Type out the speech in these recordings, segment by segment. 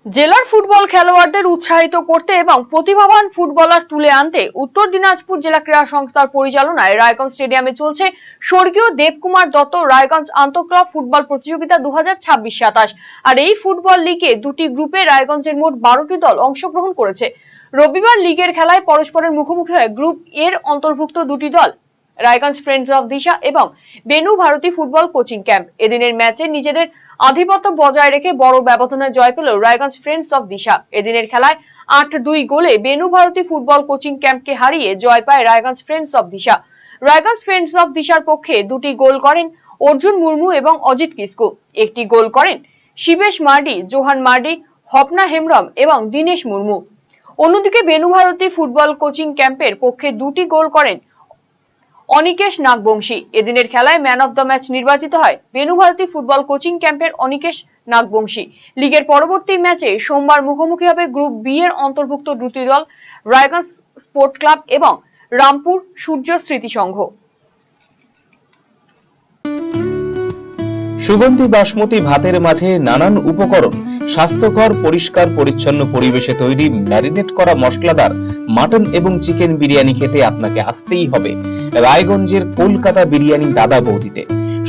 জেলার ফুটবল খেলোয়াড়দের উৎসাহিত করতে এবং প্রতিভাবান ফুটবলার তুলে আনতে উত্তর দিনাজপুর জেলা ক্রীড়া সংস্থার পরিচালনায় রায়গঞ্জ স্টেডিয়ামে চলছে স্বর্গীয় দেবকুমার দত্ত রায়গঞ্জ আন্তঃক্লাব ফুটবল প্রতিযোগিতা 2026-27। আর এই ফুটবল লিগে দুটি গ্রুপে রায়গঞ্জের মোট 12টি দল অংশগ্রহণ করেছে। রবিবার লিগের খেলায় পরস্পরের মুখোমুখি হয়ে গ্রুপ এর অন্তর্ভুক্ত দুটি দল রায়গঞ্জ ফ্রেন্ডস অফ দিশা এবং Benu Bharati football coaching camp. এদিনের ম্যাচে নিজেদের আধিপত্য বজায় রেখে বড় ব্যবধানে জয় পেল রায়গঞ্জ ফ্রেন্ডস অফ দিশা। এদিনের খেলায় 8-2 গোলে বেনু ভারতী ফুটবল কোচিং ক্যাম্পকে হারিয়ে জয় পায় Raiganj friends of Disha. Raiganj friends of দিশার পক্ষে দুটি গোল করেন অর্জুন মুর্মু এবং অজিত কিসকু। একটি গোল করেন শিবেশ মার্ডি, জোহান মার্ডি, হপনা হেমব্রম এবং দীনেশ মুর্মু। অন্যদিকে বেনু ভারতী ফুটবল কোচিং ক্যাম্পের পক্ষে দুটি গোল করেন অনিকেশ নাগবংশী। এদিনের খেলায় ম্যান অফ দ্য ম্যাচ নির্বাচিত হয় বেনু ভারতী ফুটবল কোচিং ক্যাম্পের অনিকেশ নাগবংশী। লিগের পরবর্তী ম্যাচে সোমবার মুখোমুখি হবে গ্রুপ বি এর অন্তর্ভুক্ত দুটি দল রায়গঞ্জ স্পোর্ট ক্লাব এবং রামপুর সূর্য স্মৃতি সংঘ। সুগন্ধি বাসমতি ভাতের মাঝে নানান উপকরণ, স্বাস্থ্যকর পরিষ্কার পরিচ্ছন্ন পরিবেশে তৈরি ম্যারিনেট করা মশলাদার মাটন এবং চিকেন বিরিয়ানি খেতে আপনাকে আসতেই হবে রায়গঞ্জের কলকাতা বিরিয়ানি দাদা বৌদিতে।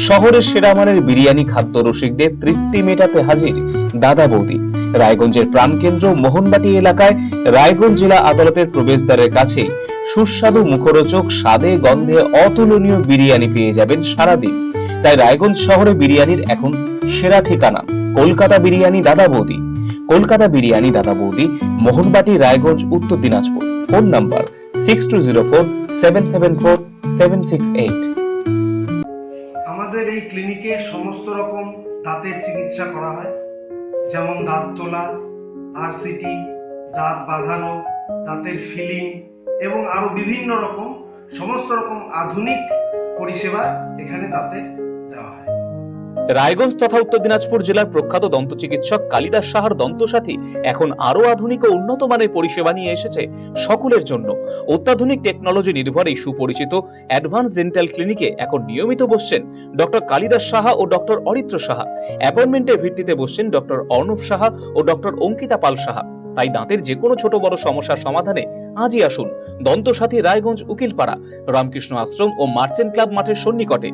শহরের সেরা মানের বিরিয়ানি খাদ্য রসিকদের তৃপ্তি মেটাতে হাজির দাদা বৌদি। রায়গঞ্জের প্রাণকেন্দ্র মোহনবাটি এলাকায় রায়গঞ্জ জেলা আদালতের প্রবেশদ্বারের কাছে সুস্বাদু মুখরোচক স্বাদে গন্ধে অতুলনীয় বিরিয়ানি পেয়ে যাবেন সারাদিন। তাই রায়গঞ্জ শহরে বিরিয়ানির এখন সেরা ঠিকানা কলকাতা বিরিয়ানি দাদা বৌদি। কলকাতা বিরিয়ানি দাদা বৌদি, মোহনবাটি, রায়গঞ্জ, উত্তর দিনাজপুর। Phone number 6204774768। আমাদের এই ক্লিনিকে সমস্ত রকম দাঁতের চিকিৎসা করা হয়, যেমন দাঁত তোলা, আরসিটি, দাঁত বাঁধানো, দাঁতের ফিলিং এবং আরো বিভিন্ন রকম সমস্ত রকম আধুনিক পরিষেবা এখানে দাঁতের দেওয়া হয়। রায়গঞ্জ তথা উত্তর দিনাজপুর জেলার প্রখ্যাত দন্ত চিকিৎসক কালিদাস সাহার দন্তসাথী এখন আরো আধুনিক ও উন্নত মানের পরিষেবা নিয়ে এসেছে সকলের জন্য। অত্যাধুনিক টেকনোলজি নির্ভর এই সুপরিচিত অ্যাডভান্স ডেন্টাল ক্লিনিকে এখন নিয়মিত বসছেন ডক্টর কালিদাস সাহা ও ডক্টর অরিত্র সাহা। অ্যাপয়েন্টমেন্টের ভিত্তিতে বসছেন ডক্টর অর্ণব সাহা ও ডক্টর অঙ্কিতা পাল সাহা। তাই দাঁতের যে কোনো ছোট বড় সমস্যার সমাধানে আজই আসুন দন্তসাথী, রায়গঞ্জ উকিলপাড়া, রামকৃষ্ণ আশ্রম ও মার্চেন্ট ক্লাব মাঠের সন্নিকটে।